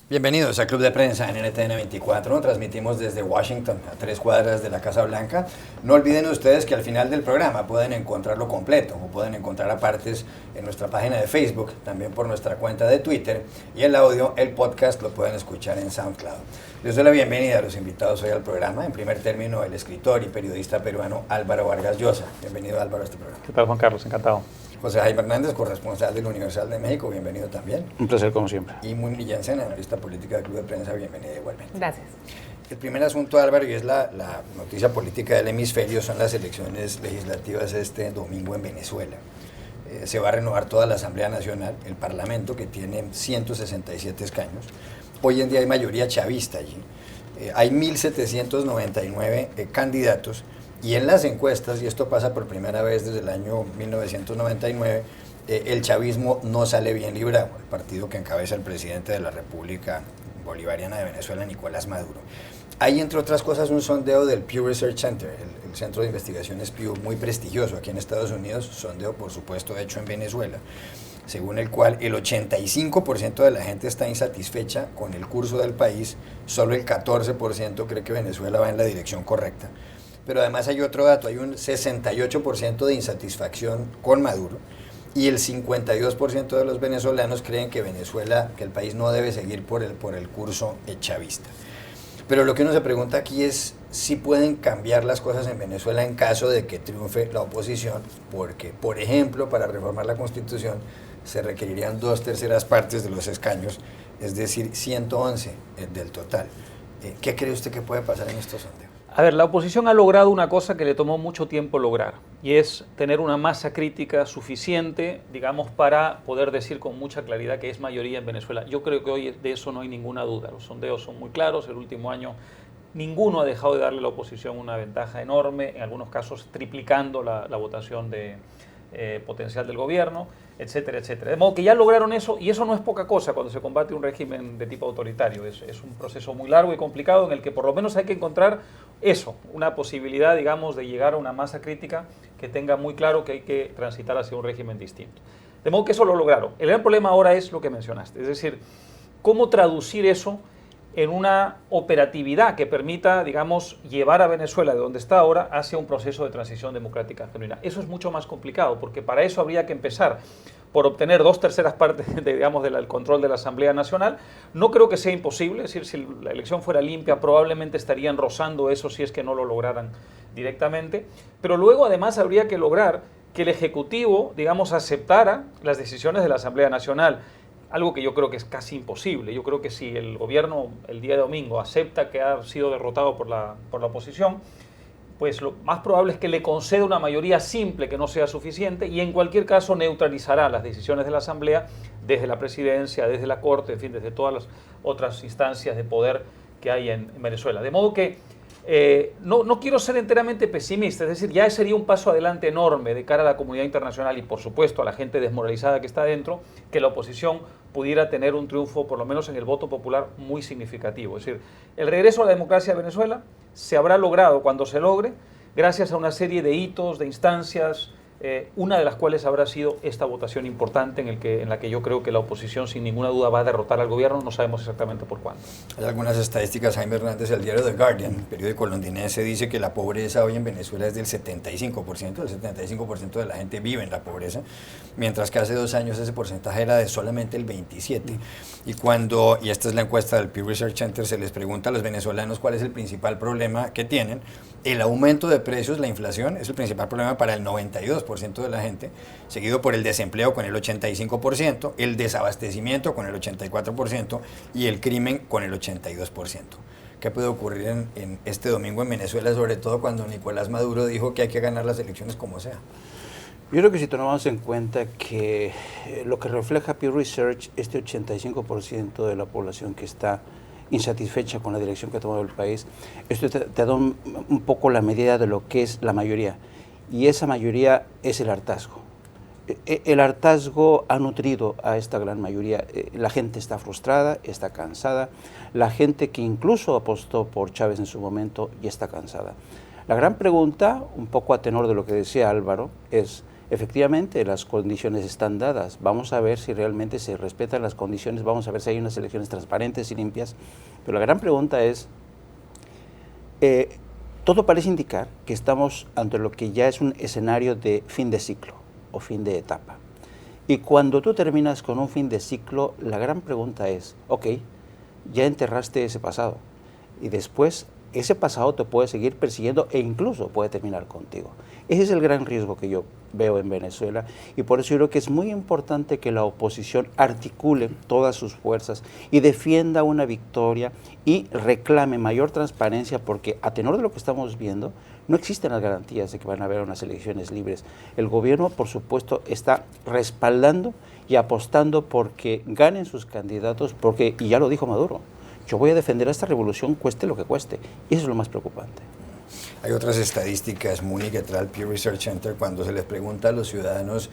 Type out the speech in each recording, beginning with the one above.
Bienvenidos a Club de Prensa en NTN 24. Transmitimos desde Washington, a 3 cuadras de la Casa Blanca. No olviden ustedes que al final del programa pueden encontrarlo completo o pueden encontrar apartes en nuestra página de Facebook, también por nuestra cuenta de Twitter, y el audio, el podcast, lo pueden escuchar en SoundCloud. Les doy la bienvenida a los invitados hoy al programa. En primer término, el escritor y periodista peruano Álvaro Vargas Llosa. Bienvenido, Álvaro, a este programa. ¿Qué tal, Juan Carlos? Encantado. José Jaime Hernández, corresponsal del Universal de México, bienvenido también. Un placer, como siempre. Y Muni Jansen, analista política del Club de Prensa, bienvenida igualmente. Gracias. El primer asunto, Álvaro, y es la noticia política del hemisferio, son las elecciones legislativas este domingo en Venezuela. Se va a renovar toda la Asamblea Nacional, el Parlamento, que tiene 167 escaños. Hoy en día hay mayoría chavista allí. Hay 1.799 candidatos. Y en las encuestas, y esto pasa por primera vez desde el año 1999, el chavismo no sale bien librado, el partido que encabeza el presidente de la República Bolivariana de Venezuela, Nicolás Maduro. Hay, entre otras cosas, un sondeo del Pew Research Center, el centro de investigaciones Pew, muy prestigioso aquí en Estados Unidos, sondeo, por supuesto, hecho en Venezuela, según el cual el 85% de la gente está insatisfecha con el curso del país, solo el 14% cree que Venezuela va en la dirección correcta. Pero además hay otro dato, hay un 68% de insatisfacción con Maduro y el 52% de los venezolanos creen que Venezuela, que el país no debe seguir por el curso chavista. Pero lo que uno se pregunta aquí es si pueden cambiar las cosas en Venezuela en caso de que triunfe la oposición, porque, por ejemplo, para reformar la Constitución se requerirían 2/3 partes de los escaños, es decir, 111 del total. ¿Qué cree usted que puede pasar en estos sondeos? A ver, la oposición ha logrado una cosa que le tomó mucho tiempo lograr, y es tener una masa crítica suficiente, digamos, para poder decir con mucha claridad que es mayoría en Venezuela. Yo creo que hoy de eso no hay ninguna duda. Los sondeos son muy claros. El último año ninguno ha dejado de darle a la oposición una ventaja enorme, en algunos casos triplicando la votación potencial del gobierno, etcétera, etcétera. De modo que ya lograron eso, y eso no es poca cosa cuando se combate un régimen de tipo autoritario. Es un proceso muy largo y complicado en el que por lo menos hay que encontrar eso, una posibilidad, digamos, de llegar a una masa crítica que tenga muy claro que hay que transitar hacia un régimen distinto. De modo que eso lo lograron. El gran problema ahora es lo que mencionaste, es decir, cómo traducir eso en una operatividad que permita, digamos, llevar a Venezuela de donde está ahora hacia un proceso de transición democrática genuina. Eso es mucho más complicado, porque para eso habría que empezar por obtener 2/3 partes, digamos, del control de la Asamblea Nacional. No creo que sea imposible, es decir, si la elección fuera limpia, probablemente estarían rozando eso si es que no lo lograran directamente, pero luego además habría que lograr que el Ejecutivo, digamos, aceptara las decisiones de la Asamblea Nacional, algo que yo creo que es casi imposible. Yo creo que si el gobierno el día de domingo acepta que ha sido derrotado por la oposición, pues lo más probable es que le conceda una mayoría simple que no sea suficiente, y en cualquier caso neutralizará las decisiones de la Asamblea desde la presidencia, desde la Corte, en fin, desde todas las otras instancias de poder que hay en Venezuela. De modo que no quiero ser enteramente pesimista, es decir, ya sería un paso adelante enorme de cara a la comunidad internacional y, por supuesto, a la gente desmoralizada que está dentro, que la oposición pudiera tener un triunfo, por lo menos en el voto popular, muy significativo. Es decir, el regreso a la democracia de Venezuela se habrá logrado cuando se logre, gracias a una serie de hitos, de instancias, una de las cuales habrá sido esta votación importante en la que yo creo que la oposición sin ninguna duda va a derrotar al gobierno. No sabemos exactamente por cuándo. Hay algunas estadísticas, Jaime Hernández. El diario The Guardian, el periódico londinense, dice que la pobreza hoy en Venezuela es del 75%. El 75% de la gente vive en la pobreza, mientras que hace 2 años ese porcentaje era de solamente el 27%. Y esta es la encuesta del Pew Research Center, se les pregunta a los venezolanos cuál es el principal problema que tienen. El aumento de precios, la inflación, es el principal problema para el 92% de la gente, seguido por el desempleo con el 85%, el desabastecimiento con el 84% y el crimen con el 82%. ¿Qué puede ocurrir en este domingo en Venezuela, sobre todo cuando Nicolás Maduro dijo que hay que ganar las elecciones como sea? Yo creo que si tomamos en cuenta que lo que refleja Pew Research, este 85% de la población que está insatisfecha con la dirección que ha tomado el país, esto te da un poco la medida de lo que es la mayoría, y esa mayoría es el hartazgo. El hartazgo ha nutrido a esta gran mayoría. La gente está frustrada, está cansada, la gente que incluso apostó por Chávez en su momento ya está cansada. La gran pregunta, un poco a tenor de lo que decía Álvaro, es efectivamente las condiciones están dadas, vamos a ver si realmente se respetan las condiciones, vamos a ver si hay unas elecciones transparentes y limpias, pero la gran pregunta es, todo parece indicar que estamos ante lo que ya es un escenario de fin de ciclo o fin de etapa. Y cuando tú terminas con un fin de ciclo, la gran pregunta es, ok, ya enterraste ese pasado y después ese pasado te puede seguir persiguiendo e incluso puede terminar contigo. Ese es el gran riesgo que yo veo en Venezuela y por eso yo creo que es muy importante que la oposición articule todas sus fuerzas y defienda una victoria y reclame mayor transparencia, porque a tenor de lo que estamos viendo no existen las garantías de que van a haber unas elecciones libres. El gobierno, por supuesto, está respaldando y apostando porque ganen sus candidatos, porque, y ya lo dijo Maduro, yo voy a defender a esta revolución cueste lo que cueste, y eso es lo más preocupante. Hay otras estadísticas, Muni, que trae el Pew Research Center, cuando se les pregunta a los ciudadanos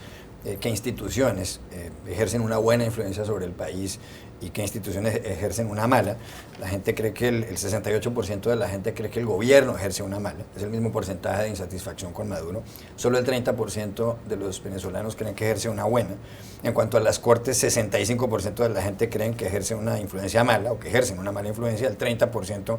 qué instituciones ejercen una buena influencia sobre el país y qué instituciones ejercen una mala. La gente cree que el 68% de la gente cree que el gobierno ejerce una mala. Es el mismo porcentaje de insatisfacción con Maduro. Solo el 30% de los venezolanos creen que ejerce una buena. En cuanto a las cortes, 65% de la gente creen que ejerce una influencia mala o que ejercen una mala influencia. El 30%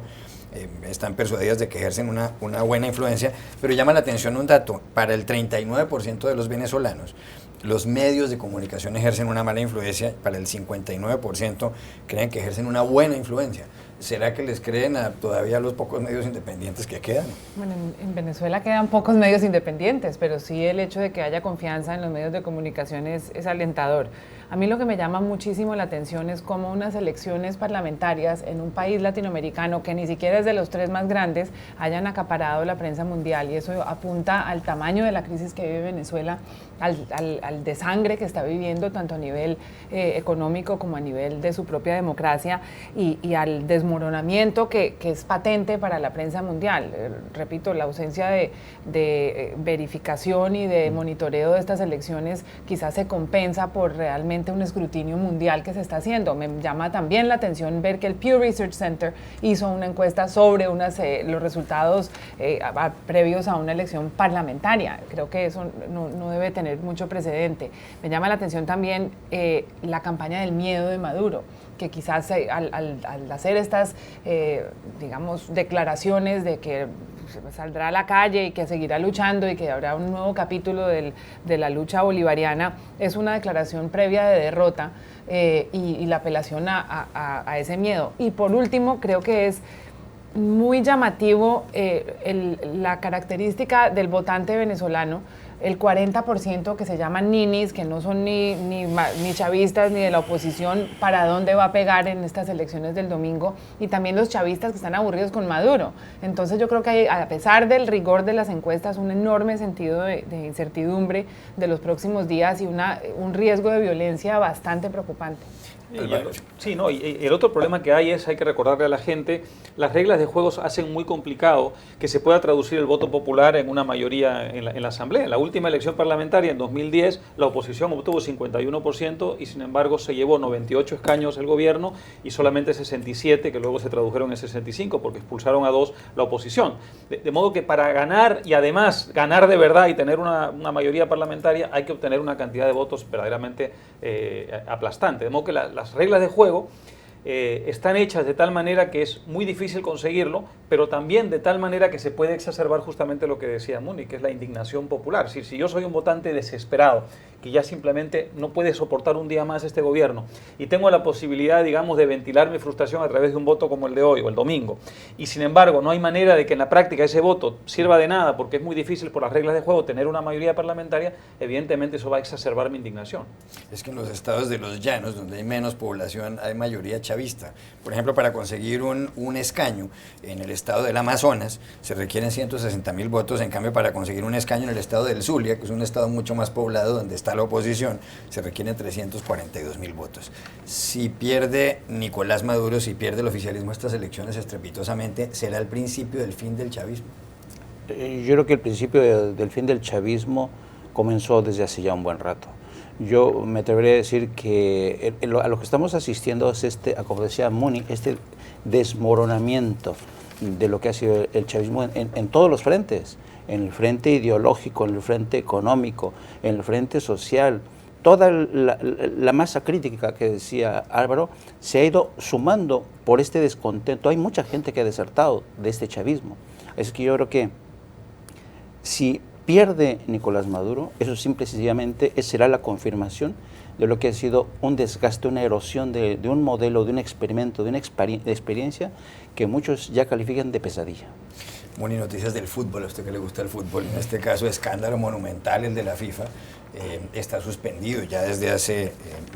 están persuadidas de que ejercen una buena influencia. Pero llama la atención un dato: para el 39% de los venezolanos, los medios de comunicación ejercen una mala influencia. Para el 59% creen que ejercen una buena influencia. ¿Será que les creen todavía a los pocos medios independientes que quedan? Bueno, en Venezuela quedan pocos medios independientes, pero sí el hecho de que haya confianza en los medios de comunicación es alentador. A mí lo que me llama muchísimo la atención es cómo unas elecciones parlamentarias en un país latinoamericano que ni siquiera es de los 3 más grandes hayan acaparado la prensa mundial, y eso apunta al tamaño de la crisis que vive Venezuela, al desangre que está viviendo tanto a nivel económico como a nivel de su propia democracia, y al desmoronamiento que es patente para la prensa mundial. Repito, la ausencia de verificación y de monitoreo de estas elecciones quizás se compensa por realmente un escrutinio mundial que se está haciendo. Me llama también la atención ver que el Pew Research Center hizo una encuesta sobre los resultados previos a una elección parlamentaria. Creo que eso no debe tener mucho precedente. Me llama la atención también la campaña del miedo de Maduro, que quizás al hacer estas, digamos, declaraciones de que saldrá a la calle y que seguirá luchando y que habrá un nuevo capítulo de la lucha bolivariana, es una declaración previa de derrota y la apelación a ese miedo. Y por último, creo que es muy llamativo la característica del votante venezolano, el 40% que se llaman ninis, que no son ni chavistas ni de la oposición, para dónde va a pegar en estas elecciones del domingo, y también los chavistas que están aburridos con Maduro. Entonces yo creo que hay, a pesar del rigor de las encuestas, un enorme sentido de incertidumbre de los próximos días y un riesgo de violencia bastante preocupante. Sí, no, y el otro problema que hay que recordarle a la gente, las reglas de juego hacen muy complicado que se pueda traducir el voto popular en una mayoría en la Asamblea. En la última elección parlamentaria, en 2010, la oposición obtuvo 51% y sin embargo se llevó 98 escaños el gobierno y solamente 67, que luego se tradujeron en 65 porque expulsaron a 2 la oposición. De modo que para ganar, y además ganar de verdad y tener una mayoría parlamentaria, hay que obtener una cantidad de votos verdaderamente aplastante. De modo que las reglas de juego están hechas de tal manera que es muy difícil conseguirlo, pero también de tal manera que se puede exacerbar justamente lo que decía Muni, que es la indignación popular. Si yo soy un votante desesperado, que ya simplemente no puede soportar un día más este gobierno, y tengo la posibilidad, digamos, de ventilar mi frustración a través de un voto como el de hoy o el domingo, y sin embargo no hay manera de que en la práctica ese voto sirva de nada porque es muy difícil por las reglas de juego tener una mayoría parlamentaria, evidentemente eso va a exacerbar mi indignación. Es que en los estados de los llanos, donde hay menos población, hay mayoría chavista. Por ejemplo, para conseguir un escaño en el estado del Amazonas se requieren 160.000 votos, en cambio para conseguir un escaño en el estado del Zulia, que es un estado mucho más poblado donde está la oposición, se requieren 342.000 votos. Si pierde Nicolás Maduro, si pierde el oficialismo estas elecciones estrepitosamente, ¿será el principio del fin del chavismo? Yo creo que el principio del fin del chavismo comenzó desde hace ya un buen rato. yo me atrevería a decir que a lo que estamos asistiendo es como decía Muni, desmoronamiento de lo que ha sido el chavismo en todos los frentes, en el frente ideológico, en el frente económico, en el frente social. Toda la masa crítica que decía Álvaro se ha ido sumando por este descontento. Hay mucha gente que ha desertado de este chavismo. Es que yo creo que si pierde Nicolás Maduro, eso simple y sencillamente será la confirmación de lo que ha sido un desgaste, una erosión de un modelo, de un experimento, de una experiencia que muchos ya califican de pesadilla. Moni, noticias del fútbol, a usted que le gusta el fútbol, en este caso escándalo monumental, el de la FIFA, está suspendido ya desde hace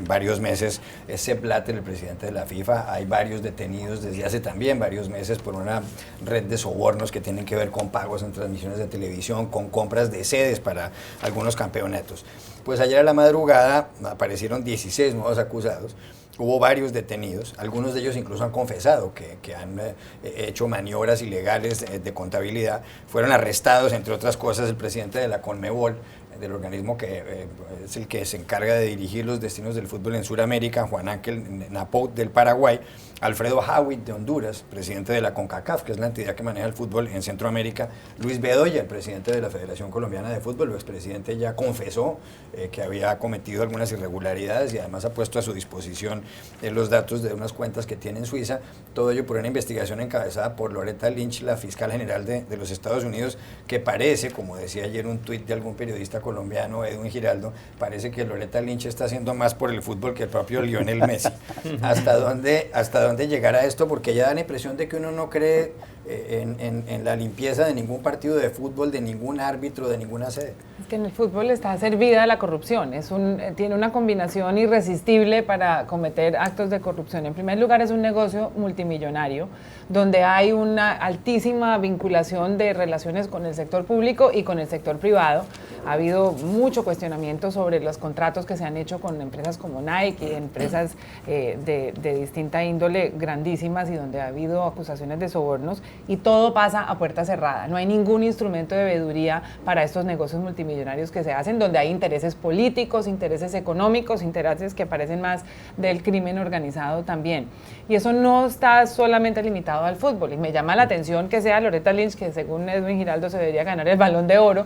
varios meses. Sepp Blatter, el presidente de la FIFA, hay varios detenidos desde hace también varios meses por una red de sobornos que tienen que ver con pagos en transmisiones de televisión, con compras de sedes para algunos campeonatos. Pues ayer a la madrugada aparecieron 16 nuevos acusados. Hubo varios detenidos, algunos de ellos incluso han confesado que han hecho maniobras ilegales de contabilidad. Fueron arrestados, entre otras cosas, el presidente de la Conmebol, del organismo que es el que se encarga de dirigir los destinos del fútbol en Sudamérica, Juan Ángel Napout del Paraguay, Alfredo Howitt de Honduras, presidente de la CONCACAF, que es la entidad que maneja el fútbol en Centroamérica, Luis Bedoya, el presidente de la Federación Colombiana de Fútbol. El expresidente ya confesó que había cometido algunas irregularidades y además ha puesto a su disposición los datos de unas cuentas que tiene en Suiza, todo ello por una investigación encabezada por Loretta Lynch, la fiscal general de los Estados Unidos, que parece, como decía ayer un tuit de algún periodista colombiano, Edwin Giraldo, parece que Loretta Lynch está haciendo más por el fútbol que el propio Lionel Messi. ¿Hasta dónde llegará esto? Porque ya da la impresión de que uno no cree en la limpieza de ningún partido de fútbol, de ningún árbitro, de ninguna sede. Es que en el fútbol está servida la corrupción, tiene una combinación irresistible para cometer actos de corrupción. En primer lugar, es un negocio multimillonario, donde hay una altísima vinculación de relaciones con el sector público y con el sector privado. Ha habido mucho cuestionamiento sobre los contratos que se han hecho con empresas como Nike y empresas de distinta índole grandísimas, y donde ha habido acusaciones de sobornos, y todo pasa a puerta cerrada. No hay ningún instrumento de veeduría para estos negocios multimillonarios que se hacen, donde hay intereses políticos, intereses económicos, intereses que parecen más del crimen organizado también. Y eso no está solamente limitado al fútbol, y me llama la atención que sea Loretta Lynch, que según Edwin Giraldo se debería ganar el Balón de Oro,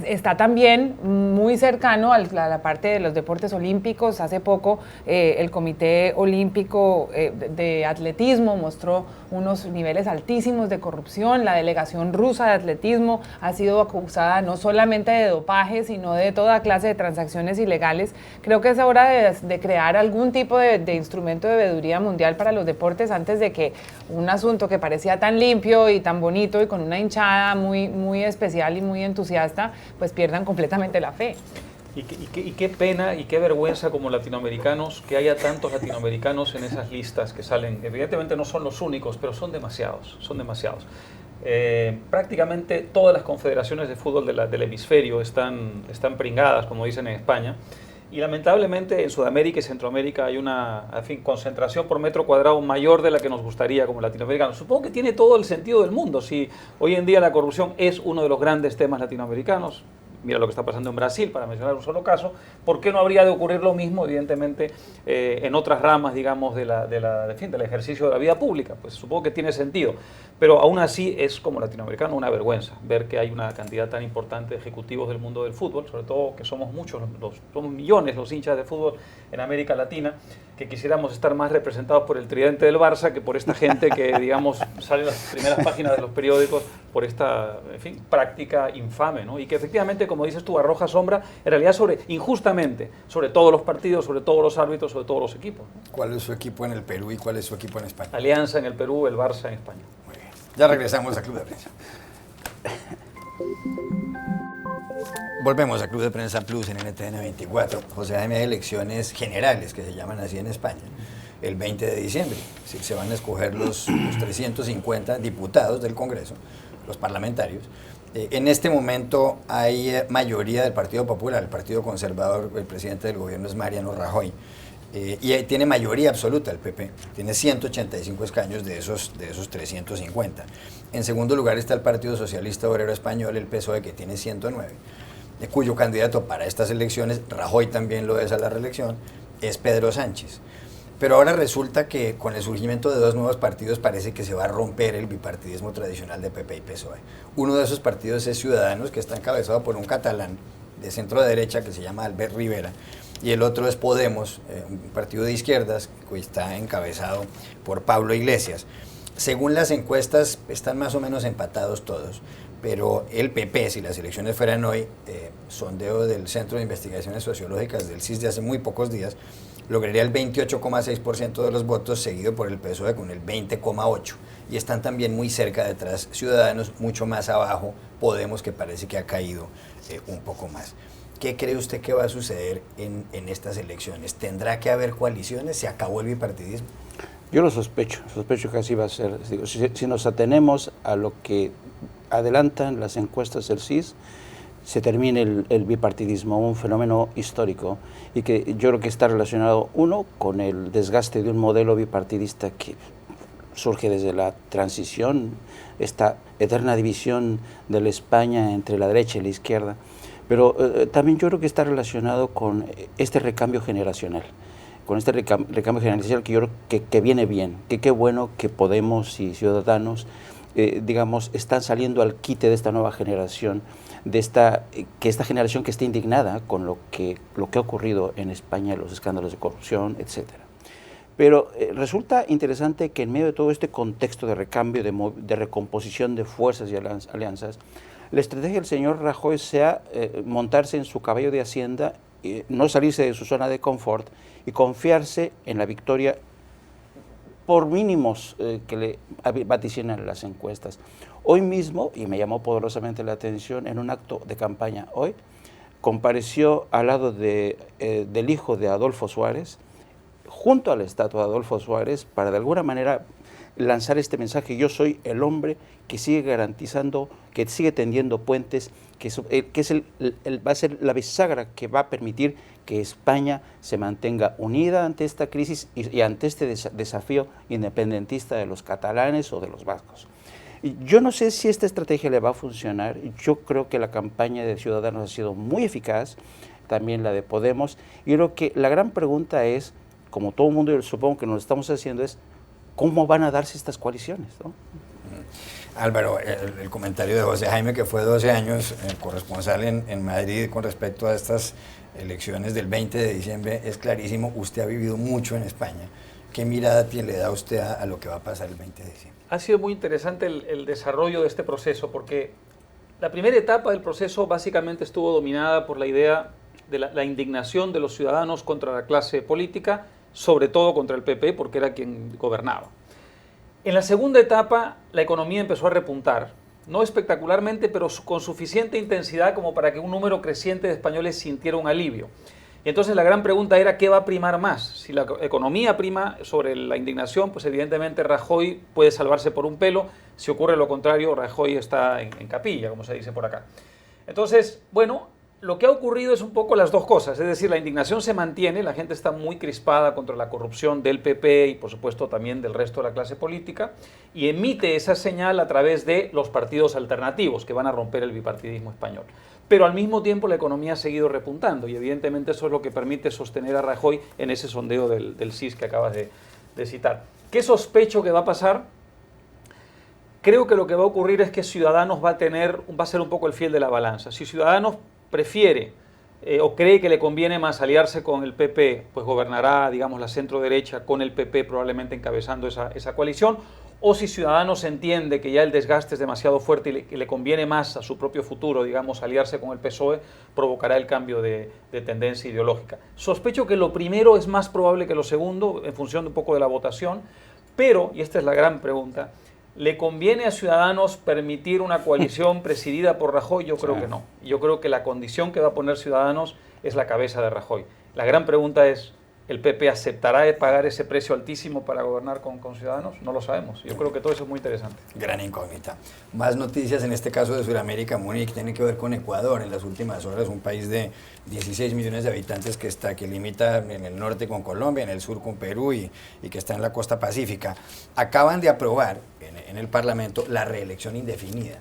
está también muy cercano a la parte de los deportes olímpicos. Hace poco el Comité Olímpico de Atletismo mostró unos niveles altísimos de corrupción. La delegación rusa de atletismo ha sido acusada no solamente de dopaje, sino de toda clase de transacciones ilegales. Creo que es hora de crear algún tipo de instrumento de veeduría mundial para los deportes, antes de que un asunto que parecía tan limpio y tan bonito y con una hinchada muy, muy especial y muy entusiasta, pues pierdan completamente la fe. Y qué pena y qué vergüenza como latinoamericanos que haya tantos latinoamericanos en esas listas que salen. Evidentemente no son los únicos, pero son demasiados, son demasiados. Prácticamente todas las confederaciones de fútbol del hemisferio están pringadas, como dicen en España, y lamentablemente en Sudamérica y Centroamérica hay una concentración por metro cuadrado mayor de la que nos gustaría como latinoamericanos. Supongo que tiene todo el sentido del mundo. Si hoy en día la corrupción es uno de los grandes temas latinoamericanos, mira lo que está pasando en Brasil, para mencionar un solo caso, ¿por qué no habría de ocurrir lo mismo, evidentemente, en otras ramas, digamos, del ejercicio de la vida pública? Pues supongo que tiene sentido, pero aún así es, como latinoamericano, una vergüenza ver que hay una cantidad tan importante de ejecutivos del mundo del fútbol, sobre todo que somos muchos, somos millones los hinchas de fútbol en América Latina, que quisiéramos estar más representados por el tridente del Barça que por esta gente que, digamos, sale en las primeras páginas de los periódicos por esta, práctica infame, ¿no? Y que efectivamente, como dices tú, arroja sombra, en realidad injustamente, sobre todos los partidos, sobre todos los árbitros, sobre todos los equipos. ¿Cuál es su equipo en el Perú y cuál es su equipo en España? Alianza en el Perú, el Barça en España. Muy bien. Ya regresamos a Club de Prensa. Volvemos a Club de Prensa Plus en NTN 24. José Jaime, hay elecciones generales, que se llaman así en España, el 20 de diciembre. Es decir, se van a escoger los 350 diputados del Congreso, los parlamentarios. En este momento hay mayoría del Partido Popular, el Partido Conservador, el presidente del gobierno es Mariano Rajoy, y tiene mayoría absoluta el PP, tiene 185 escaños de esos 350. En segundo lugar está el Partido Socialista Obrero Español, el PSOE, que tiene 109. cuyo candidato para estas elecciones, Rajoy también lo es a la reelección, es Pedro Sánchez. Pero ahora resulta que con el surgimiento de dos nuevos partidos parece que se va a romper el bipartidismo tradicional de PP y PSOE. Uno de esos partidos es Ciudadanos, que está encabezado por un catalán de centro derecha que se llama Albert Rivera, y el otro es Podemos, un partido de izquierdas que está encabezado por Pablo Iglesias. Según las encuestas están más o menos empatados todos, pero el PP, si las elecciones fueran hoy, sondeo del Centro de Investigaciones Sociológicas del CIS de hace muy pocos días, lograría el 28,6% de los votos, seguido por el PSOE con el 20,8%. Y están también muy cerca detrás Ciudadanos, mucho más abajo Podemos, que parece que ha caído un poco más. ¿Qué cree usted que va a suceder en estas elecciones? ¿Tendrá que haber coaliciones? ¿Se acabó el bipartidismo? Yo lo sospecho que así va a ser. Digo, si nos atenemos a lo que adelantan las encuestas del CIS, se termine el bipartidismo, un fenómeno histórico, y que yo creo que está relacionado, uno, con el desgaste de un modelo bipartidista que surge desde la transición, esta eterna división de la España entre la derecha y la izquierda, pero también yo creo que está relacionado con este recambio generacional, que yo creo que viene bien, que qué bueno que Podemos y Ciudadanos, digamos, están saliendo al quite de esta nueva generación, esta generación que está indignada con lo que ha ocurrido en España, los escándalos de corrupción, etcétera. Pero resulta interesante que en medio de todo este contexto de recambio, de recomposición de fuerzas y alianzas, la estrategia del señor Rajoy sea montarse en su caballo de hacienda, no salirse de su zona de confort y confiarse en la victoria por mínimos que le vaticinan las encuestas. Hoy mismo, y me llamó poderosamente la atención, en un acto de campaña hoy, compareció al lado del hijo de Adolfo Suárez, junto a la estatua de Adolfo Suárez, para de alguna manera lanzar este mensaje: yo soy el hombre que sigue garantizando, que sigue tendiendo puentes, que va a ser la bisagra que va a permitir que España se mantenga unida ante esta crisis y ante este desafío independentista de los catalanes o de los vascos. Y yo no sé si esta estrategia le va a funcionar. Yo creo que la campaña de Ciudadanos ha sido muy eficaz, también la de Podemos, y creo que la gran pregunta es, como todo el mundo yo supongo que nos estamos haciendo, es ¿cómo van a darse estas coaliciones, ¿no? Álvaro, el comentario de José Jaime, que fue 12 años corresponsal en Madrid con respecto a estas elecciones del 20 de diciembre, es clarísimo. Usted ha vivido mucho en España. ¿Qué mirada le da usted a lo que va a pasar el 20 de diciembre? Ha sido muy interesante el desarrollo de este proceso, porque la primera etapa del proceso básicamente estuvo dominada por la idea de la indignación de los ciudadanos contra la clase política, sobre todo contra el PP, porque era quien gobernaba. En la segunda etapa, la economía empezó a repuntar, no espectacularmente, pero con suficiente intensidad como para que un número creciente de españoles sintiera un alivio. Y entonces la gran pregunta era, ¿qué va a primar más? Si la economía prima sobre la indignación, pues evidentemente Rajoy puede salvarse por un pelo. Si ocurre lo contrario, Rajoy está en capilla, como se dice por acá. Entonces, bueno, lo que ha ocurrido es un poco las dos cosas, es decir, la indignación se mantiene, la gente está muy crispada contra la corrupción del PP y por supuesto también del resto de la clase política, y emite esa señal a través de los partidos alternativos que van a romper el bipartidismo español. Pero al mismo tiempo la economía ha seguido repuntando y evidentemente eso es lo que permite sostener a Rajoy en ese sondeo del CIS que acabas de citar. ¿Qué sospecho que va a pasar? Creo que lo que va a ocurrir es que Ciudadanos va a ser un poco el fiel de la balanza. Si Ciudadanos prefiere o cree que le conviene más aliarse con el PP, pues gobernará, digamos, la centro derecha con el PP probablemente encabezando esa coalición, o si Ciudadanos entiende que ya el desgaste es demasiado fuerte y que le conviene más a su propio futuro, digamos, aliarse con el PSOE, provocará el cambio de tendencia ideológica. Sospecho que lo primero es más probable que lo segundo, en función de un poco de la votación, pero, y esta es la gran pregunta, ¿le conviene a Ciudadanos permitir una coalición presidida por Rajoy? Yo creo que no. Yo creo que la condición que va a poner Ciudadanos es la cabeza de Rajoy. La gran pregunta es, ¿el PP aceptará pagar ese precio altísimo para gobernar con Ciudadanos? No lo sabemos. Yo creo que todo eso es muy interesante. Gran incógnita. Más noticias, en este caso de Sudamérica, Múnich, tiene que ver con Ecuador. En las últimas horas, un país de 16 millones de habitantes que limita en el norte con Colombia, en el sur con Perú y que está en la costa pacífica. Acaban de aprobar en el Parlamento la reelección indefinida.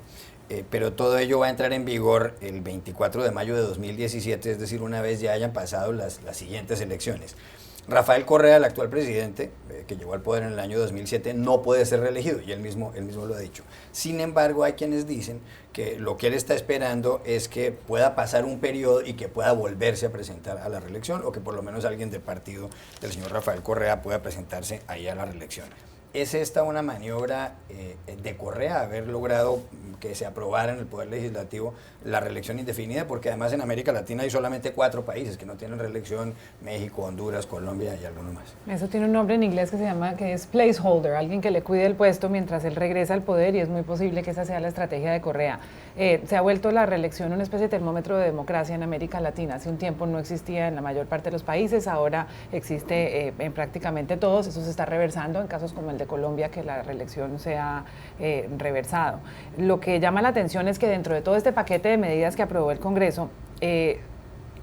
pero todo ello va a entrar en vigor el 24 de mayo de 2017, es decir, una vez ya hayan pasado las siguientes elecciones. Rafael Correa, el actual presidente, que llegó al poder en el año 2007, no puede ser reelegido, y él mismo lo ha dicho. Sin embargo, hay quienes dicen que lo que él está esperando es que pueda pasar un periodo y que pueda volverse a presentar a la reelección, o que por lo menos alguien del partido del señor Rafael Correa pueda presentarse ahí a la reelección. ¿Es esta una maniobra de Correa, haber logrado que se aprobara en el Poder Legislativo la reelección indefinida? Porque además en América Latina hay solamente 4 países que no tienen reelección: México, Honduras, Colombia y alguno más. Eso tiene un nombre en inglés que es placeholder, alguien que le cuide el puesto mientras él regresa al poder, y es muy posible que esa sea la estrategia de Correa. Se ha vuelto la reelección una especie de termómetro de democracia en América Latina. Hace un tiempo no existía en la mayor parte de los países, ahora existe en prácticamente todos. Eso se está reversando en casos como el de Colombia, que la reelección se ha reversado. Lo que llama la atención es que dentro de todo este paquete de medidas que aprobó el Congreso,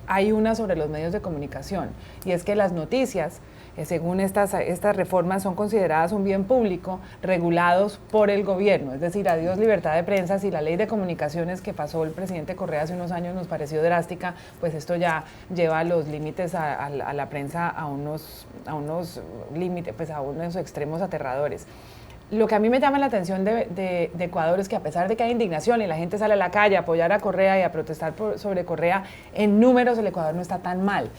hay una sobre los medios de comunicación, y es que las noticias, según estas reformas, son consideradas un bien público regulados por el gobierno. Es decir, adiós libertad de prensa. Si la ley de comunicaciones que pasó el presidente Correa hace unos años nos pareció drástica, pues esto ya lleva los límites a la prensa a unos límites, pues a unos extremos aterradores. Lo que a mí me llama la atención de Ecuador es que, a pesar de que hay indignación y la gente sale a la calle a apoyar a Correa y a protestar sobre Correa, en números el Ecuador no está tan mal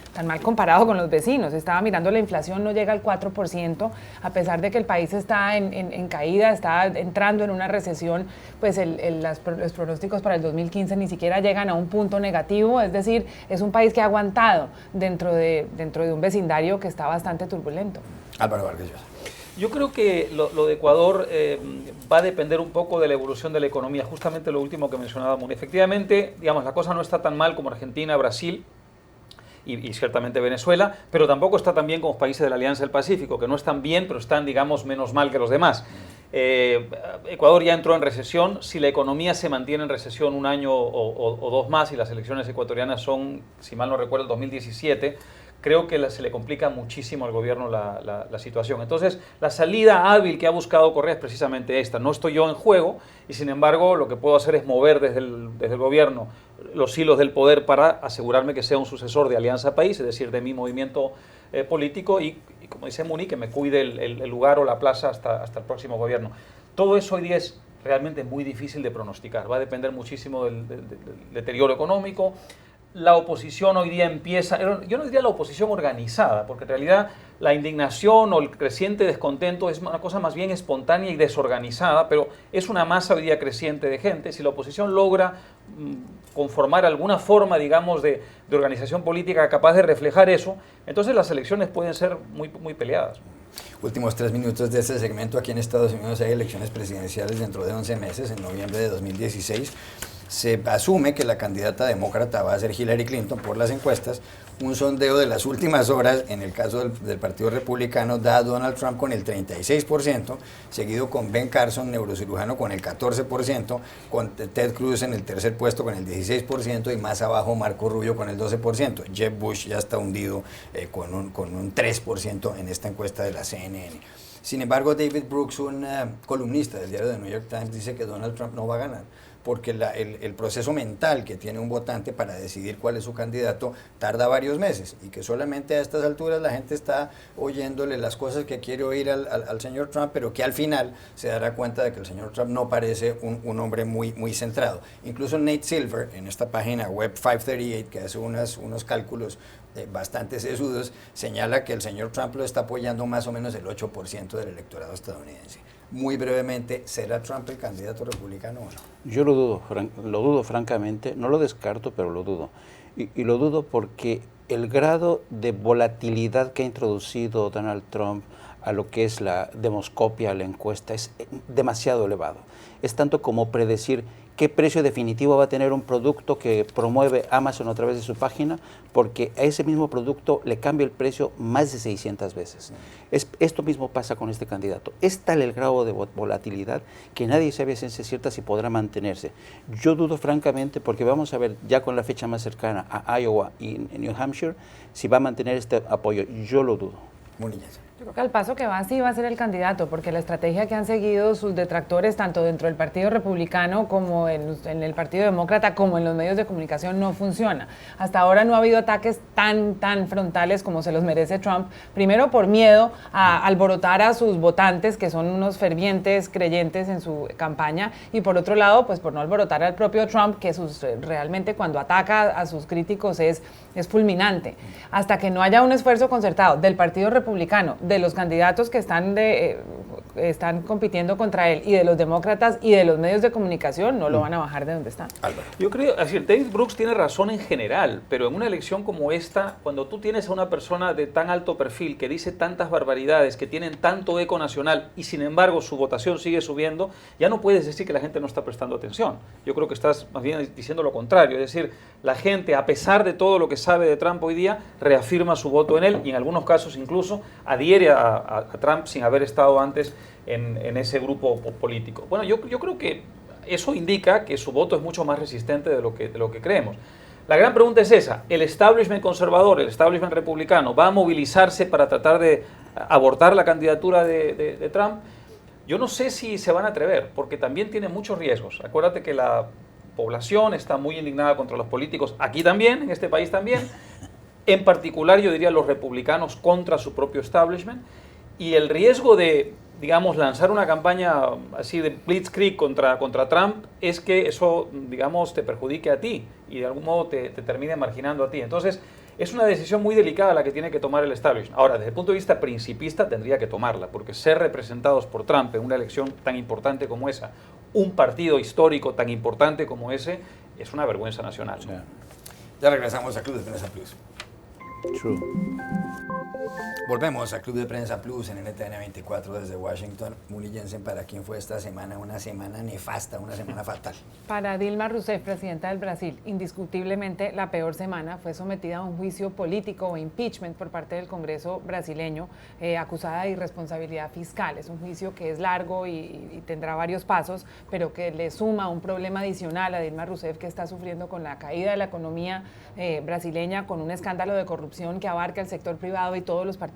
comparado con los vecinos. Estaba mirando la inflación, no llega al 4%, a pesar de que el país está en caída, está entrando en una recesión, pues los pronósticos para el 2015 ni siquiera llegan a un punto negativo. Es decir, es un país que ha aguantado dentro de un vecindario que está bastante turbulento. Álvaro Vargas Llosa. Yo creo que lo de Ecuador va a depender un poco de la evolución de la economía, justamente lo último que mencionaba Muni. Efectivamente, digamos, la cosa no está tan mal como Argentina, Brasil y ciertamente Venezuela, pero tampoco está tan bien como los países de la Alianza del Pacífico, que no están bien, pero están, digamos, menos mal que los demás. Ecuador ya entró en recesión. Si la economía se mantiene en recesión un año o dos más, y las elecciones ecuatorianas son, si mal no recuerdo, el 2017, creo que se le complica muchísimo al gobierno la situación. Entonces, la salida hábil que ha buscado Correa es precisamente esta. No estoy yo en juego, y sin embargo lo que puedo hacer es mover desde el gobierno los hilos del poder para asegurarme que sea un sucesor de Alianza País, es decir, de mi movimiento político, y como dice Muni, que me cuide el lugar o la plaza hasta el próximo gobierno. Todo eso hoy día es realmente muy difícil de pronosticar. Va a depender muchísimo del deterioro económico. La oposición hoy día empieza, yo no diría la oposición organizada, porque en realidad la indignación o el creciente descontento es una cosa más bien espontánea y desorganizada, pero es una masa hoy día creciente de gente. Si la oposición logra conformar alguna forma, digamos, de organización política capaz de reflejar eso, entonces las elecciones pueden ser muy, muy peleadas. Últimos 3 minutos de este segmento. Aquí en Estados Unidos hay elecciones presidenciales dentro de 11 meses, en noviembre de 2016. Se asume que la candidata demócrata va a ser Hillary Clinton por las encuestas. Un sondeo de las últimas horas, en el caso del Partido Republicano, da a Donald Trump con el 36%, seguido con Ben Carson, neurocirujano, con el 14%, con Ted Cruz en el tercer puesto con el 16%, y más abajo Marco Rubio con el 12%. Jeb Bush ya está hundido con un 3% en esta encuesta de la CNN. Sin embargo, David Brooks, un columnista del diario The New York Times, dice que Donald Trump no va a ganar, porque el proceso mental que tiene un votante para decidir cuál es su candidato tarda varios meses, y que solamente a estas alturas la gente está oyéndole las cosas que quiere oír al señor Trump, pero que al final se dará cuenta de que el señor Trump no parece un hombre muy centrado. Incluso Nate Silver, en esta página web 538, que hace unos cálculos bastante sesudos, señala que el señor Trump lo está apoyando más o menos el 8% del electorado estadounidense. Muy brevemente, ¿será Trump el candidato republicano o no? Yo lo dudo francamente, no lo descarto, pero lo dudo. Y lo dudo porque el grado de volatilidad que ha introducido Donald Trump a lo que es la demoscopia, a la encuesta, es demasiado elevado. Es tanto como predecir qué precio definitivo va a tener un producto que promueve Amazon a través de su página, porque a ese mismo producto le cambia el precio más de 600 veces. Esto mismo pasa con este candidato. Es tal el grado de volatilidad que nadie sabe a ciencia cierta si podrá mantenerse. Yo dudo francamente, porque vamos a ver ya con la fecha más cercana a Iowa y en New Hampshire, si va a mantener este apoyo. Yo lo dudo. Muy bien. Creo que al paso que va sí va a ser el candidato, porque la estrategia que han seguido sus detractores, tanto dentro del Partido Republicano como en el Partido Demócrata, como en los medios de comunicación, no funciona. Hasta ahora no ha habido ataques tan frontales como se los merece Trump, primero por miedo a alborotar a sus votantes, que son unos fervientes creyentes en su campaña, y por otro lado, pues por no alborotar al propio Trump, que realmente cuando ataca a sus críticos es fulminante. Hasta que no haya un esfuerzo concertado del Partido Republicano, de los candidatos que están compitiendo contra él y de los demócratas y de los medios de comunicación, no lo van a bajar de donde están. Álvaro. Yo creo, así, David Brooks tiene razón en general, pero en una elección como esta, cuando tú tienes a una persona de tan alto perfil que dice tantas barbaridades, que tienen tanto eco nacional y sin embargo su votación sigue subiendo, ya no puedes decir que la gente no está prestando atención. Yo creo que estás más bien diciendo lo contrario, es decir, la gente, a pesar de todo lo que sabe de Trump hoy día, reafirma su voto en él y en algunos casos incluso adhiere a Trump sin haber estado antes en ese grupo político. Bueno, yo creo que eso indica que su voto es mucho más resistente de lo que creemos. La gran pregunta es esa: ¿el establishment conservador, el establishment republicano, va a movilizarse para tratar de abortar la candidatura de Trump? Yo no sé si se van a atrever, porque también tiene muchos riesgos. Acuérdate que la población está muy indignada contra los políticos, aquí también, en este país también, en particular yo diría los republicanos contra su propio establishment, y el riesgo de, digamos, lanzar una campaña así de blitzkrieg contra Trump es que eso, digamos, te perjudique a ti y de algún modo te termine marginando a ti. Entonces, es una decisión muy delicada la que tiene que tomar el establishment. Ahora, desde el punto de vista principista tendría que tomarla, porque ser representados por Trump en una elección tan importante como esa, un partido histórico tan importante como ese, es una vergüenza nacional. Sí. Ya regresamos a Club de Prensa Plus. True. Volvemos a Club de Prensa Plus en NTN 24 desde Washington. Muni Jensen, ¿para quién fue esta semana? Una semana nefasta, una semana fatal. Para Dilma Rousseff, presidenta del Brasil, indiscutiblemente la peor semana. Fue sometida a un juicio político o impeachment por parte del Congreso brasileño, acusada de irresponsabilidad fiscal. Es un juicio que es largo y tendrá varios pasos, pero que le suma un problema adicional a Dilma Rousseff, que está sufriendo con la caída de la economía brasileña, con un escándalo de corrupción que abarca el sector privado y todos los partidos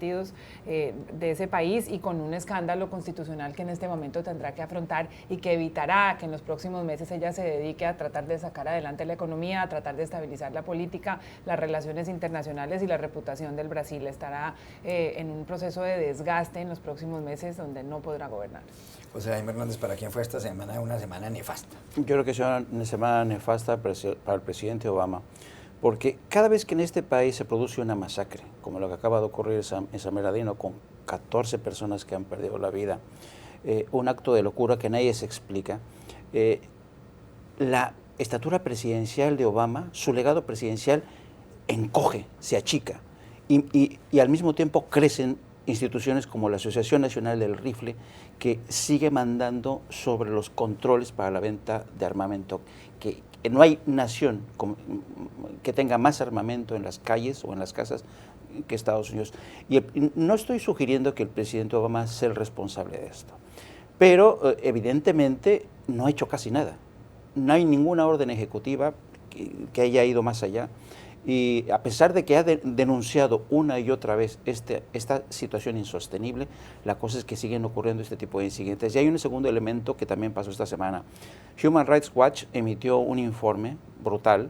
de ese país, y con un escándalo constitucional que en este momento tendrá que afrontar y que evitará que en los próximos meses ella se dedique a tratar de sacar adelante la economía, a tratar de estabilizar la política, las relaciones internacionales y la reputación del Brasil. Estará en un proceso de desgaste en los próximos meses donde no podrá gobernar. José Jaime Hernández, ¿para quién fue esta semana? Una semana nefasta. Yo creo que es una semana nefasta para el presidente Obama, porque cada vez que en este país se produce una masacre, como lo que acaba de ocurrir en San Bernardino, con 14 personas que han perdido la vida, un acto de locura que nadie se explica, la estatura presidencial de Obama, su legado presidencial, encoge, se achica, y al mismo tiempo crecen instituciones como la Asociación Nacional del Rifle, que sigue mandando sobre los controles para la venta de armamento, que no hay nación que tenga más armamento en las calles o en las casas que Estados Unidos. Y no estoy sugiriendo que el presidente Obama sea el responsable de esto, pero evidentemente no ha hecho casi nada. No hay ninguna orden ejecutiva que haya ido más allá. Y a pesar de que ha denunciado una y otra vez esta situación insostenible, la cosa es que siguen ocurriendo este tipo de incidentes. Y hay un segundo elemento que también pasó esta semana. Human Rights Watch emitió un informe brutal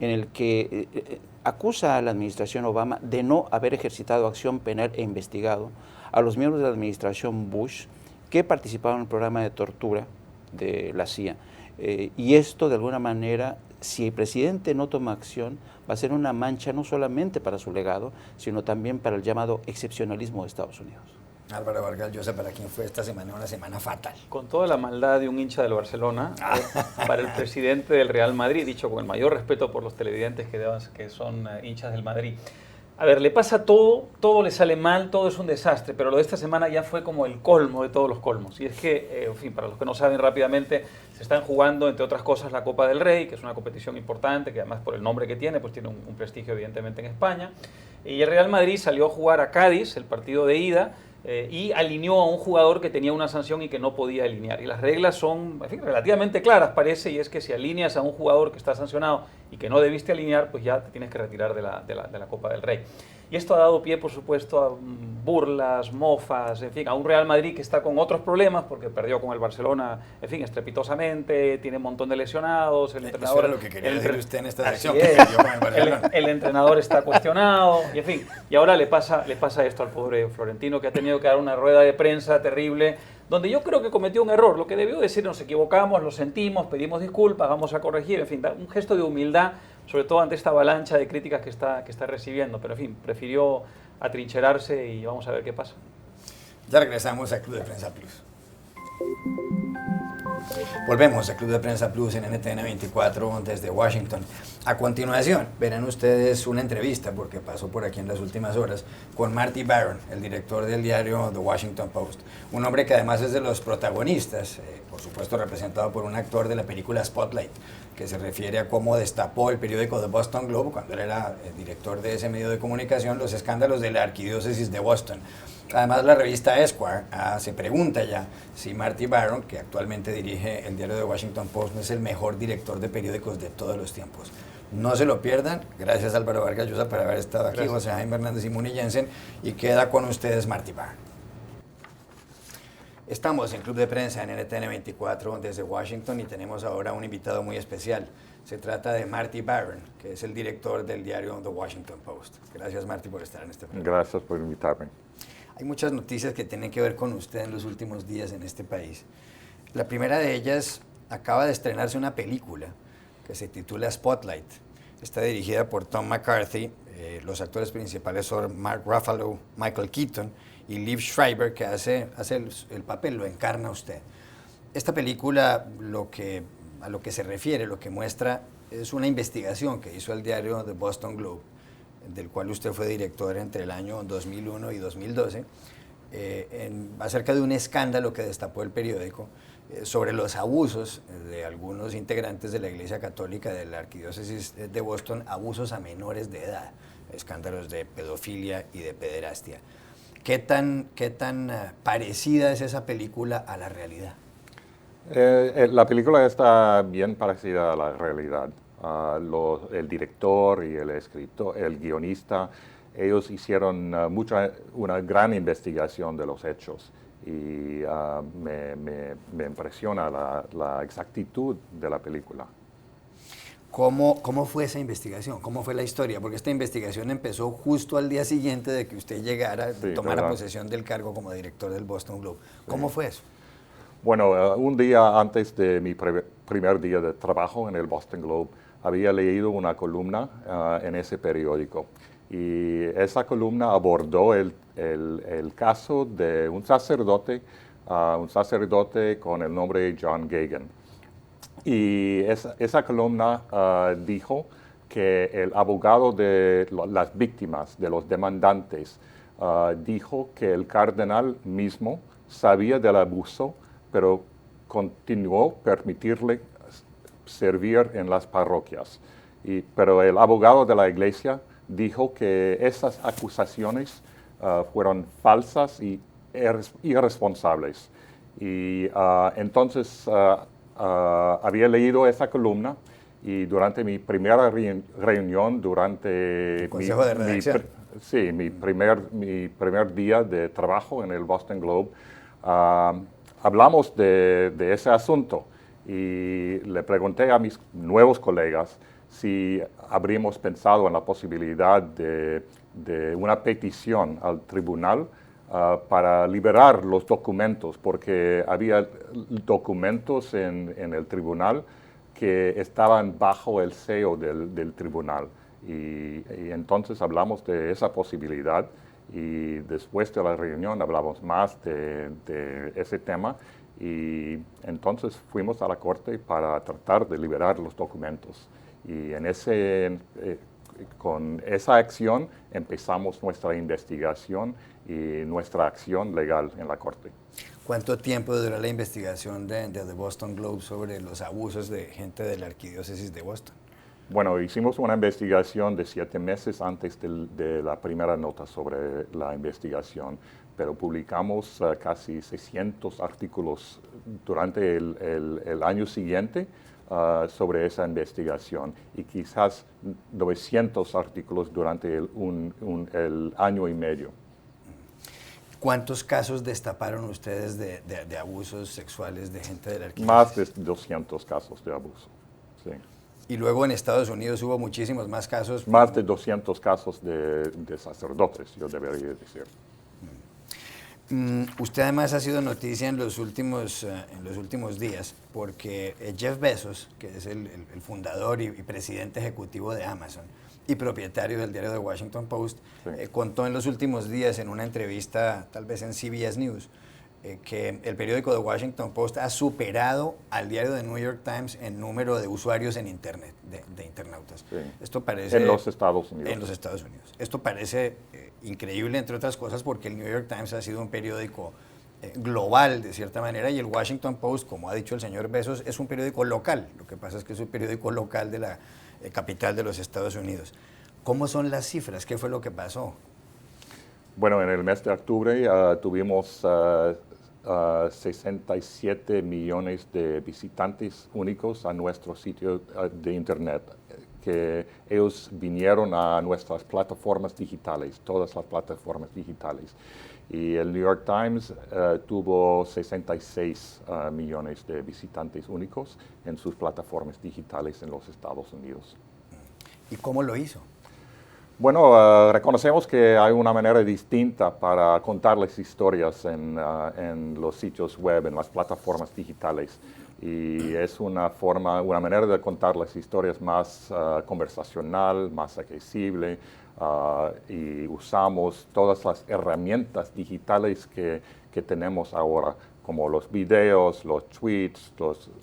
en el que acusa a la administración Obama de no haber ejercitado acción penal e investigado a los miembros de la administración Bush que participaron en el programa de tortura de la CIA. Y esto, de alguna manera, si el presidente no toma acción, va a ser una mancha no solamente para su legado, sino también para el llamado excepcionalismo de Estados Unidos. Álvaro Vargas Llosa, ¿para quién fue esta semana? Una semana fatal. Con toda la maldad de un hincha del Barcelona, para el presidente del Real Madrid, dicho con el mayor respeto por los televidentes que son hinchas del Madrid. A ver, le pasa todo le sale mal, todo es un desastre, pero lo de esta semana ya fue como el colmo de todos los colmos. Y es que, en fin, para los que no saben rápidamente, se están jugando, entre otras cosas, la Copa del Rey, que es una competición importante, que además por el nombre que tiene, pues tiene un prestigio evidentemente en España. Y el Real Madrid salió a jugar a Cádiz, el partido de ida, y alineó a un jugador que tenía una sanción y que no podía alinear. Y las reglas son, en fin, relativamente claras, parece, y es que si alineas a un jugador que está sancionado y que no debiste alinear, pues ya te tienes que retirar de la Copa del Rey. Y esto ha dado pie, por supuesto, a burlas, mofas, en fin, a un Real Madrid que está con otros problemas porque perdió con el Barcelona, en fin, estrepitosamente, tiene un montón de lesionados, el entrenador... Eso era lo que quería decir usted en esta sección, es, que perdió con el Barcelona. el entrenador está cuestionado, y en fin, y ahora le pasa esto al pobre Florentino, que ha tenido que dar una rueda de prensa terrible, donde yo creo que cometió un error. Lo que debió decir: nos equivocamos, lo sentimos, pedimos disculpas, vamos a corregir, en fin, un gesto de humildad, sobre todo ante esta avalancha de críticas que está recibiendo. Pero en fin, prefirió atrincherarse y vamos a ver qué pasa. Ya regresamos a Club de Prensa Plus. Volvemos a Club de Prensa Plus en NTN 24 desde Washington. A continuación, verán ustedes una entrevista, porque pasó por aquí en las últimas horas, con Marty Baron, el director del diario The Washington Post. Un hombre que además es de los protagonistas, por supuesto representado por un actor de la película Spotlight, que se refiere a cómo destapó el periódico The Boston Globe, cuando él era el director de ese medio de comunicación, los escándalos de la arquidiócesis de Boston. Además, la revista Esquire se pregunta ya si Marty Baron, que actualmente dirige el diario The Washington Post, no es el mejor director de periódicos de todos los tiempos. No se lo pierdan. Gracias, Álvaro Vargas Llosa, por haber estado aquí. Gracias. José Jaime Hernández y Muni Jensen. Y queda con ustedes Marty Baron. Estamos en Club de Prensa en NTN 24 desde Washington y tenemos ahora un invitado muy especial. Se trata de Marty Baron, que es el director del diario The Washington Post. Gracias, Marty, por estar en este programa. Gracias por invitarme. Hay muchas noticias que tienen que ver con usted en los últimos días en este país. La primera de ellas, acaba de estrenarse una película que se titula Spotlight. Está dirigida por Tom McCarthy. Los actores principales son Mark Ruffalo, Michael Keaton y Liev Schreiber, que hace el papel, lo encarna usted. Esta película, a lo que se refiere, lo que muestra, es una investigación que hizo el diario The Boston Globe, del cual usted fue director entre el año 2001 y 2012, acerca de un escándalo que destapó el periódico sobre los abusos de algunos integrantes de la Iglesia Católica de la Arquidiócesis de Boston, abusos a menores de edad, escándalos de pedofilia y de pederastia. ¿Qué tan parecida es esa película a la realidad? La película está bien parecida a la realidad. El director y el escritor, el guionista, ellos hicieron una gran investigación de los hechos y me impresiona la exactitud de la película. ¿Cómo fue esa investigación? ¿Cómo fue la historia? Porque esta investigación empezó justo al día siguiente de que usted llegara, tomara posesión del cargo como director del Boston Globe. ¿Cómo fue eso? Bueno, un día antes de mi primer día de trabajo en el Boston Globe, había leído una columna en ese periódico y esa columna abordó el caso de un sacerdote con el nombre de John Gagin. Y esa columna dijo que el abogado de las víctimas, de los demandantes, dijo que el cardenal mismo sabía del abuso, pero continuó permitirle servir en las parroquias. Pero el abogado de la iglesia dijo que esas acusaciones fueron falsas y irresponsables. Y entonces había leído esa columna y durante mi primera reunión, durante consejo de redacción. mi primer día de trabajo en el Boston Globe, hablamos de ese asunto. Y le pregunté a mis nuevos colegas si habríamos pensado en la posibilidad de una petición al tribunal para liberar los documentos, porque había documentos en el tribunal que estaban bajo el sello del tribunal. Y entonces hablamos de esa posibilidad y después de la reunión hablamos más de ese tema. Y entonces fuimos a la corte para tratar de liberar los documentos. Y con esa acción empezamos nuestra investigación y nuestra acción legal en la corte. ¿Cuánto tiempo duró la investigación de The Boston Globe sobre los abusos de gente de la Arquidiócesis de Boston? Bueno, hicimos una investigación de 7 meses antes de la primera nota sobre la investigación, pero publicamos casi 600 artículos durante el año siguiente sobre esa investigación y quizás 900 artículos durante el año y medio. ¿Cuántos casos destaparon ustedes de abusos sexuales de gente de la arquidiócesis? Más de 200 casos de abuso, sí. Y luego en Estados Unidos hubo muchísimos más casos. Más de 200 casos de sacerdotes, yo debería decir. Usted además ha sido noticia en los últimos días porque Jeff Bezos, que es el fundador y presidente ejecutivo de Amazon y propietario del diario The Washington Post, sí. Contó en los últimos días en una entrevista, tal vez en CBS News, que el periódico The Washington Post ha superado al diario The New York Times en número de usuarios en Internet, de internautas. Sí. Esto parece, en los Estados Unidos. En los Estados Unidos. Esto parece increíble, entre otras cosas, porque el New York Times ha sido un periódico global, de cierta manera, y el Washington Post, como ha dicho el señor Bezos, es un periódico local. Lo que pasa es que es un periódico local de la capital de los Estados Unidos. ¿Cómo son las cifras? ¿Qué fue lo que pasó? Bueno, en el mes de octubre tuvimos 67 millones de visitantes únicos a nuestro sitio de Internet, que ellos vinieron a nuestras plataformas digitales, todas las plataformas digitales. Y el New York Times tuvo 66 millones de visitantes únicos en sus plataformas digitales en los Estados Unidos. ¿Y cómo lo hizo? Bueno, reconocemos que hay una manera distinta para contar las historias en los sitios web, en las plataformas digitales. Y es una manera de contar las historias más conversacional, más accesible, y usamos todas las herramientas digitales que tenemos ahora, como los videos, los tweets,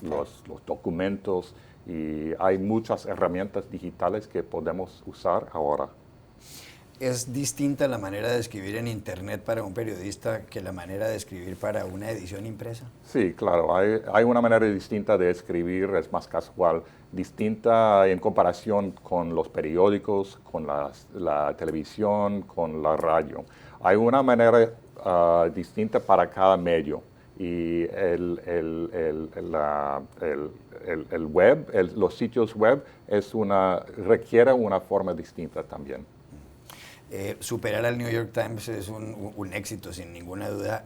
los documentos, y hay muchas herramientas digitales que podemos usar ahora. ¿Es distinta la manera de escribir en Internet para un periodista que la manera de escribir para una edición impresa? Sí, claro. Hay una manera distinta de escribir, es más casual, distinta en comparación con los periódicos, con la televisión, con la radio. Hay una manera distinta para cada medio. Y el web, los sitios web, requiere una forma distinta también. Superar al New York Times es un éxito, sin ninguna duda.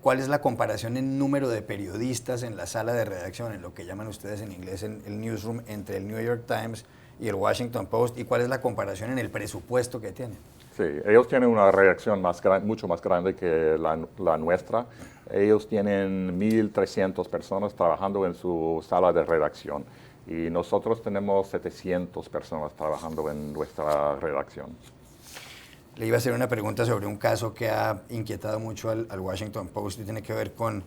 ¿Cuál es la comparación en número de periodistas en la sala de redacción, en lo que llaman ustedes en inglés el newsroom, entre el New York Times y el Washington Post? ¿Y cuál es la comparación en el presupuesto que tienen? Sí, ellos tienen una redacción mucho más grande que la nuestra. Ellos tienen 1,300 personas trabajando en su sala de redacción y nosotros tenemos 700 personas trabajando en nuestra redacción. Le iba a hacer una pregunta sobre un caso que ha inquietado mucho al Washington Post y tiene que ver con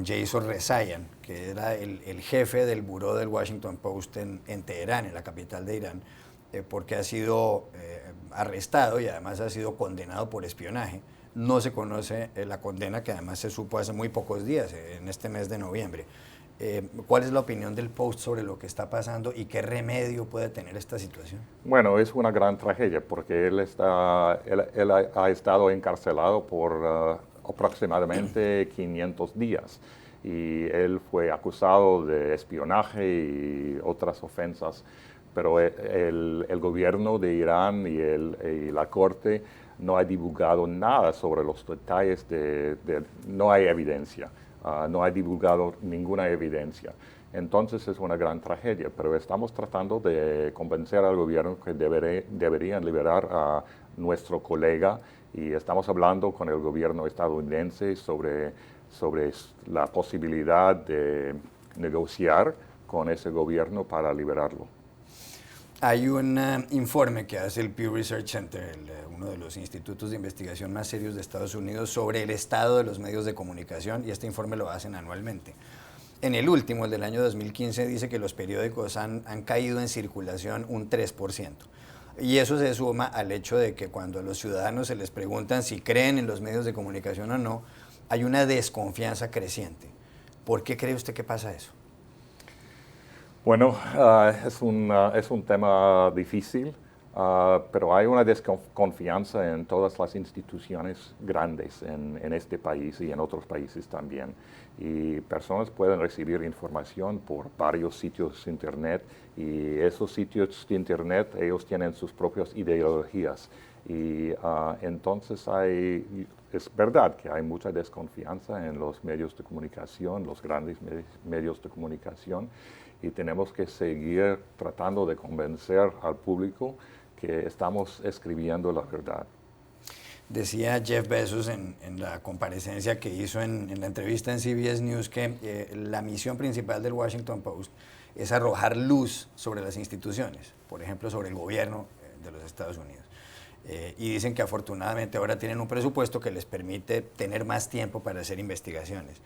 Jason Rezaian, que era el jefe del buró del Washington Post en Teherán, en la capital de Irán, porque ha sido arrestado y además ha sido condenado por espionaje. No se conoce la condena, que además se supo hace muy pocos días, en este mes de noviembre. ¿Cuál es la opinión del Post sobre lo que está pasando y qué remedio puede tener esta situación? Bueno, es una gran tragedia porque él ha estado encarcelado por aproximadamente 500 días y él fue acusado de espionaje y otras ofensas, pero el gobierno de Irán y la corte no ha divulgado nada sobre los detalles no hay evidencia. No ha divulgado ninguna evidencia. Entonces es una gran tragedia, pero estamos tratando de convencer al gobierno que deberían liberar a nuestro colega y estamos hablando con el gobierno estadounidense sobre la posibilidad de negociar con ese gobierno para liberarlo. Hay un informe que hace el Pew Research Center, uno de los institutos de investigación más serios de Estados Unidos, sobre el estado de los medios de comunicación, y este informe lo hacen anualmente. En el último, el del año 2015, dice que los periódicos han caído en circulación un 3%. Y eso se suma al hecho de que cuando a los ciudadanos se les preguntan si creen en los medios de comunicación o no, hay una desconfianza creciente. ¿Por qué cree usted que pasa eso? Bueno, es un tema difícil. Pero hay una desconfianza en todas las instituciones grandes en este país y en otros países también. Y personas pueden recibir información por varios sitios de Internet y esos sitios de Internet, ellos tienen sus propias ideologías. Y entonces es verdad que hay mucha desconfianza en los medios de comunicación, los grandes medios de comunicación, y tenemos que seguir tratando de convencer al público que estamos escribiendo la verdad. Decía Jeff Bezos en la comparecencia que hizo en la entrevista en CBS News que la misión principal del Washington Post es arrojar luz sobre las instituciones, por ejemplo, sobre el gobierno de los Estados Unidos. Y dicen que afortunadamente ahora tienen un presupuesto que les permite tener más tiempo para hacer investigaciones.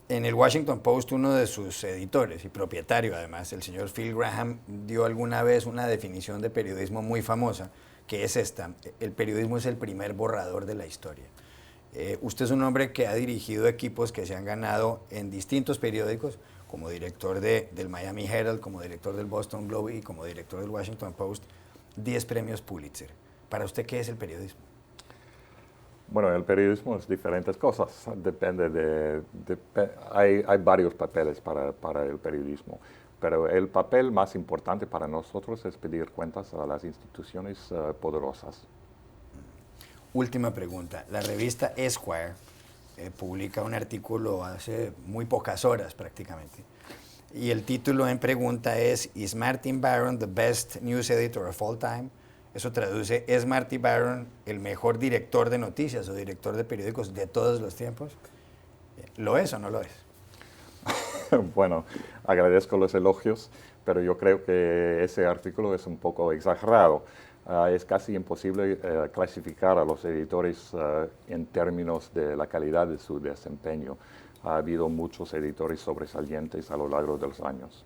En el Washington Post, uno de sus editores y propietario, además, el señor Phil Graham, dio alguna vez una definición de periodismo muy famosa, que es esta: el periodismo es el primer borrador de la historia. Usted es un hombre que ha dirigido equipos que se han ganado en distintos periódicos, como director del Miami Herald, como director del Boston Globe y como director del Washington Post, 10 premios Pulitzer. ¿Para usted qué es el periodismo? Bueno, el periodismo es diferentes cosas, depende hay varios papeles para el periodismo, pero el papel más importante para nosotros es pedir cuentas a las instituciones poderosas. Última pregunta. La revista Esquire publica un artículo hace muy pocas horas prácticamente, y el título en pregunta es ¿Is Martin Baron the best news editor of all time? Eso traduce, ¿es Marty Baron el mejor director de noticias o director de periódicos de todos los tiempos? ¿Lo es o no lo es? Bueno, agradezco los elogios, pero yo creo que ese artículo es un poco exagerado. Es casi imposible clasificar a los editores en términos de la calidad de su desempeño. Ha habido muchos editores sobresalientes a lo largo de los años.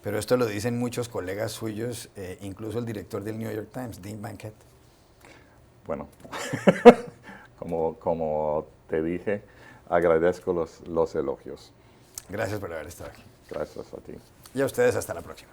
Pero esto lo dicen muchos colegas suyos, incluso el director del New York Times, Dean Bankett. Bueno, como te dije, agradezco los elogios. Gracias por haber estado aquí. Gracias a ti. Y a ustedes hasta la próxima.